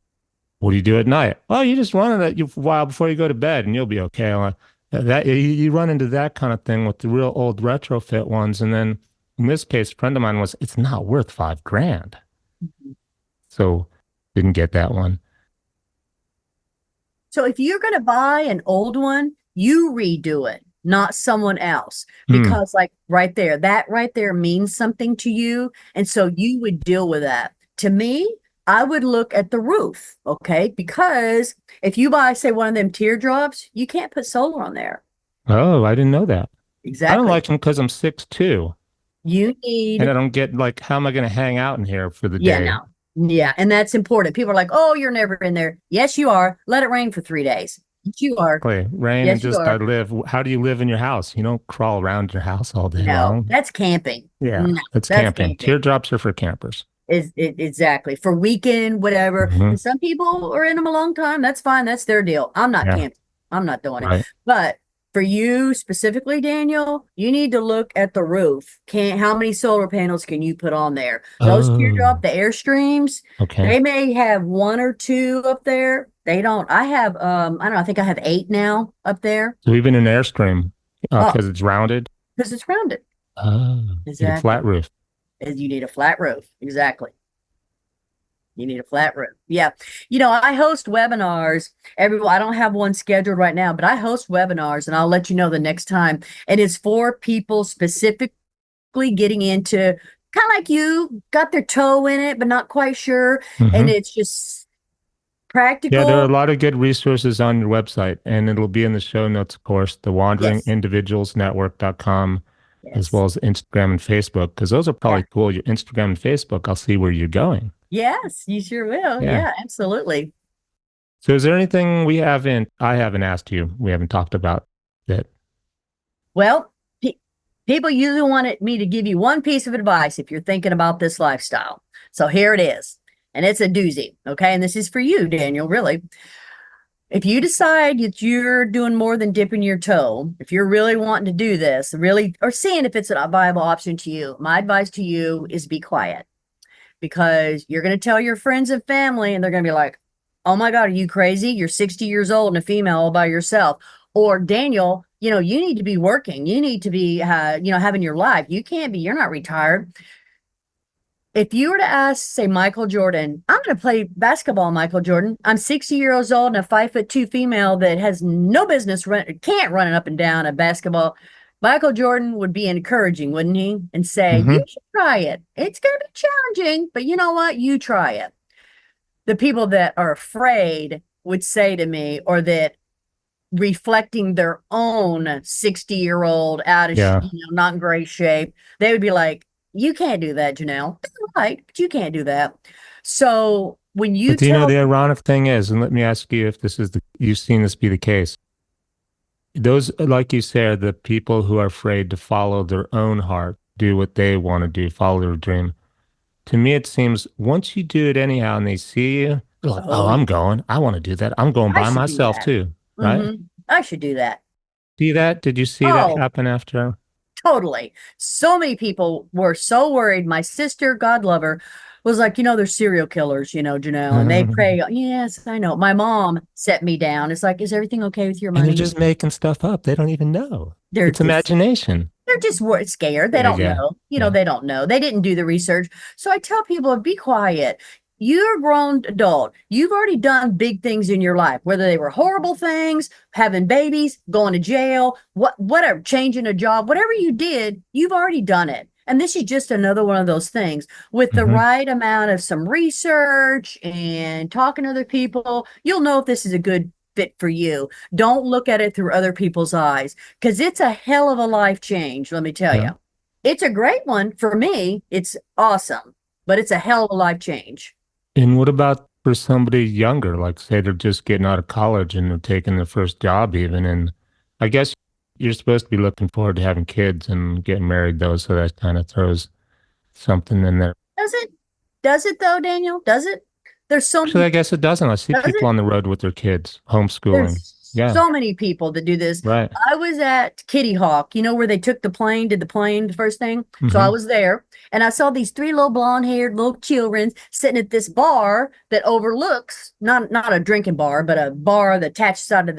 what do you do at night? Well, you just run it a while before you go to bed, and you'll be okay. I'm like, that you run into that kind of thing with the real old retrofit ones, and then in this case, a friend of mine was, it's not worth 5 grand, so didn't get that one. So if you're going to buy an old one, you redo it, not someone else. Hmm. Because, like that right there means something to you. And so you would deal with that. To me, I would look at the roof, okay? Because if you buy, say, one of them teardrops, you can't put solar on there. Oh, I didn't know that. I don't Exactly. like them because I'm 6'2", You and I need, don't get like, how am I going to hang out in here for the yeah, day? no. Yeah. And that's important. People are like, oh, you're never in there. Yes, you are. Let it rain for 3 days. You are. Exactly. Rain and Yes, you just I are. live. How do you live in your house? You don't crawl around your house all day No, long. that's camping. Yeah, No, that's that's camping. camping. Teardrops are for campers. Is it exactly for weekend, whatever. Hmm. And some people are in them a long time. That's fine. That's their deal. I'm not Yeah, camping. I'm not doing it. right. But for you specifically, Daniel, you need to look at the roof. Can how many solar panels can you put on there? Those teardrop, Oh, the airstreams, okay. they may have one or two up there. They don't. I have I don't know, I think I have eight now up there. So even an Airstream, Oh, because it's rounded. because it's rounded. Oh, need a flat Exactly. roof. As you need a flat roof. Exactly. You need a flat roof. Yeah. I host webinars. I don't have one scheduled right now, but I host webinars and I'll let you know the next time. And it's for people specifically getting into kind of like you, got their toe in it, but not quite sure. And Hmm. it's just Yeah, there are a practical. lot of good resources on your website, and it'll be in the show notes, of course, the Yes. wanderingindividualsnetwork.com, as Yes. well as Instagram and Facebook, because those are Yeah. probably cool. Your Instagram and Facebook, I'll see where you're going. Yes, you sure will. Yeah. Yeah, absolutely. So is there anything I haven't asked you, we haven't talked about that? Well, people usually wanted me to give you one piece of advice if you're thinking about this lifestyle. So here it is. And it's a doozy. Okay. And this is for you, Daniel, really. If you decide that you're doing more than dipping your toe, if you're really wanting to do this, really, or seeing if it's a viable option to you, my advice to you is be quiet because you're going to tell your friends and family, and they're going to be like, oh my God, are you crazy? You're 60 years old and a female all by yourself. Or Daniel, you need to be working. You need to be, having your life. You can't be, you're not retired. If you were to ask, say, Michael Jordan, I'm going to play basketball, Michael Jordan. I'm 60 years old and a 5'2" female that has no business can't run up and down a basketball. Michael Jordan would be encouraging, wouldn't he? And say, you Hmm. should try it. It's going to be challenging, but you know what? You try it. The people that are afraid would say to me, or that reflecting their own 60-year-old out of, Yeah. not in great shape, they would be like, you can't do that, Jenell. Right, but you can't do that. So when you But do you know tell, the ironic thing is, and let me ask you if you've seen this be the case. Those, like you say, are the people who are afraid to follow their own heart, do what they want to do, follow their dream. To me, it seems once you do it anyhow and they see you, they're like, oh, oh, I'm going. I want to do that. I'm going I by should do myself that. too. Right? I should do that. See that? Did you see that Oh, happen after? totally. So many people were so worried. My sister, God love her, was like, they're serial killers, Janelle, and they pray. Yes, I know. My mom set me down. It's like, is everything okay with your And they're money? just making stuff up. They don't even know. They're It's just imagination. scared. They There you don't go. know. Yeah. They don't know. They didn't do the research. So I tell people, be quiet. You're a grown adult. You've already done big things in your life, whether they were horrible things, having babies, going to jail, whatever, changing a job, whatever you did, you've already done it. And this is just another one of those things with the Hmm. right amount of some research and talking to other people, you'll know if this is a good fit for you. Don't look at it through other people's eyes because it's a hell of a life change, let me tell Yeah. you. It's a great one for me. It's awesome, but it's a hell of a life change. And what about for somebody younger, like say they're just getting out of college and they're taking their first job even, and I guess you're supposed to be looking forward to having kids and getting married though, so that kind of throws something in there. Does it? Does it though, Daniel? Does it? There's so Actually, many, I guess it doesn't. I see does people it? on the road with their kids, homeschooling. There's Yeah, so many people that do this. right. I was at Kitty Hawk, where they took the plane, did the plane, the first thing. So I Hmm. was there and I saw these three little blonde haired little children sitting at this bar that overlooks not a drinking bar, but a bar that attached side of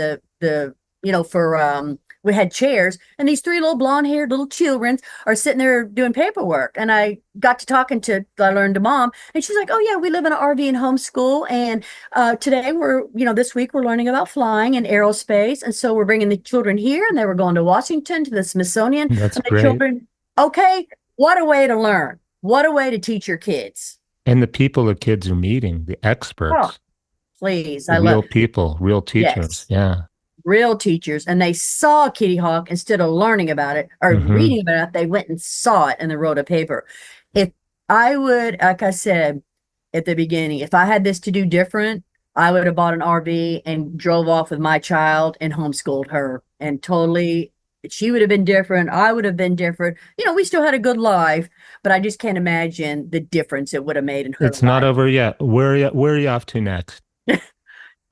for we had chairs and these three little blonde haired little children are sitting there doing paperwork. And I got to talking to, I learned to mom and she's like, oh yeah, we live in an RV and homeschool. And today this week we're learning about flying and aerospace. And so we're bringing the children here and they were going to Washington to the Smithsonian That's and the great. children, okay, what a way to learn. What a way to teach your kids. And the people the kids are meeting, the Oh, experts, please. the I love, real people, real teachers. yes, Yeah. real teachers. And they saw Kitty Hawk instead of learning about it or Hmm. reading about it. They went and saw it and they wrote a paper. If I would, like I said at the beginning, if I had this to do different, I would have bought an RV and drove off with my child and homeschooled her and totally she would have been different. I would have been different. We still had a good life, but I just can't imagine the difference it would have made in her It's not life. over yet. Where are you off to next?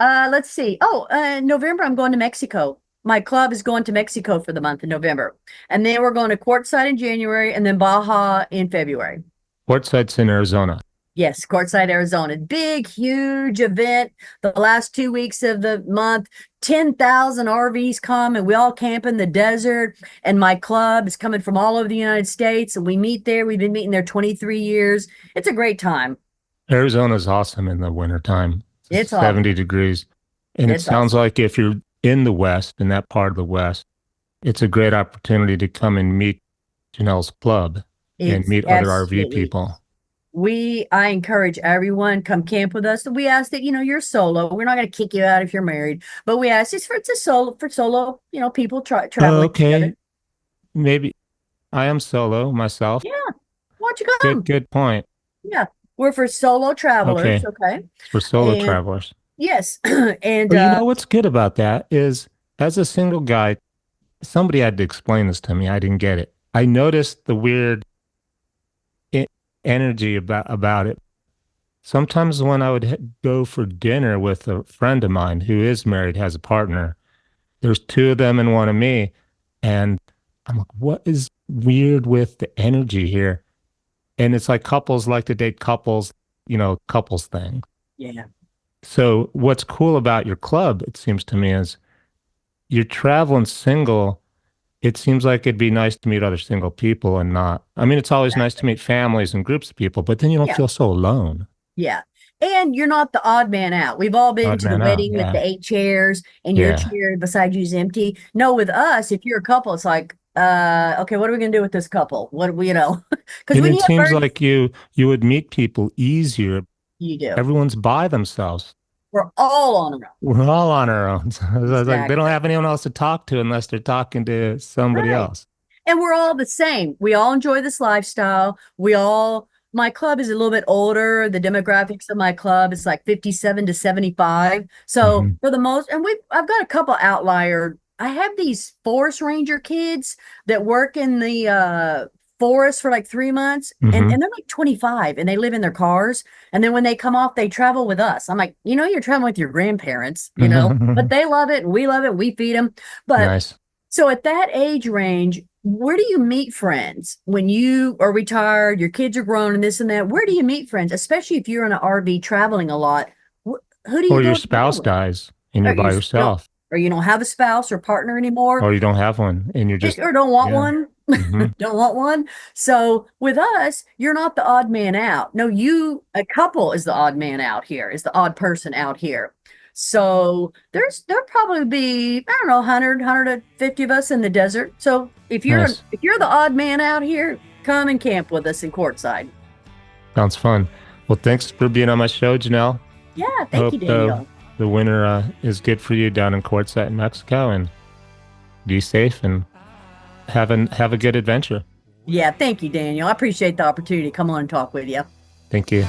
Let's see. Oh, November, I'm going to Mexico. My club is going to Mexico for the month of November. And then we're going to Quartzsite in January and then Baja in February. Quartzite's in Arizona. Yes, Quartzsite, Arizona. Big, huge event. The last 2 weeks of the month, 10,000 RVs come and we all camp in the desert. And my club is coming from all over the United States. And we meet there. We've been meeting there 23 years. It's a great time. Arizona's awesome in the wintertime. It's It's 70 awesome. degrees. And it It's sounds awesome. like if you're in the West, in that part of the West, it's a great opportunity to come and meet Jenell's club and It's meet other RV absolutely people. I encourage everyone come camp with us. We ask that you're solo. We're not going to kick you out if you're married, but we ask it's a solo people Oh, traveling together. okay. Maybe I am solo myself. Yeah, why don't you Good, come? good point. Yeah, we're for solo travelers. Okay. Okay, It's for solo and travelers. yes, and But you know what's good about that is as a single guy, somebody had to explain this to me. I didn't get it. I noticed the weird e energy about it. Sometimes when I would go for dinner with a friend of mine who is married, has a partner, there's two of them and one of me. And I'm like, what is weird with the energy here? And it's like couples like to date couples, couples thing. yeah, So what's cool about your club, it seems to me, is you're traveling single. It seems like it'd be nice to meet other single people and not. I mean, it's always nice to exactly. meet families and groups of people, but then you don't Yeah, feel so alone. yeah. And you're not the odd man out. We've all been Odd to the man out. wedding with Yeah. the 8 chairs and your Yeah. chair beside you is empty. No, with us, if you're a couple, it's like, okay, what are we gonna do with this couple? What because And when it you have seems very like you would meet people easier. you do. Everyone's by themselves. We're all on our own. We're all on our own. So it's like they don't Exactly. have anyone else to talk to unless they're talking to somebody Right. else. And we're all the same. We all enjoy this lifestyle. My club is a little bit older. The demographics of my club is like 57 to 75. So Hmm. for the most, and I've got a couple outlier. I have these forest ranger kids that work in the forest for like 3 months Hmm. and they're like 25 and they live in their cars. And then when they come off, they travel with us. I'm like, you're traveling with your grandparents, but they love it and we love it. We feed them. But Nice. so at that age range, where do you meet friends when you are retired, your kids are grown and this and that? Where do you meet friends, especially if you're in an RV traveling a lot? Who do you Or your go to dinner spouse with? dies and you're Or by you don't, yourself, or you don't have a spouse or partner anymore, or you don't have one and you're just, or don't want yeah. one, Hmm. don't want one. So with us, you're not the odd man out. No, a couple is the odd man out here, is the odd person out here. So there'll probably be, I don't know, 150 of us in the desert. So Nice. if you're the odd man out here, come and camp with us in Quartzsite. Sounds fun. Well, thanks for being on my show, Janelle. Yeah, I thank hope you, Daniel. the winter is good for you down in Quartzsite in Mexico and be safe and have a good adventure. Yeah, thank you, Daniel. I appreciate the opportunity to come on and talk with you. Thank you.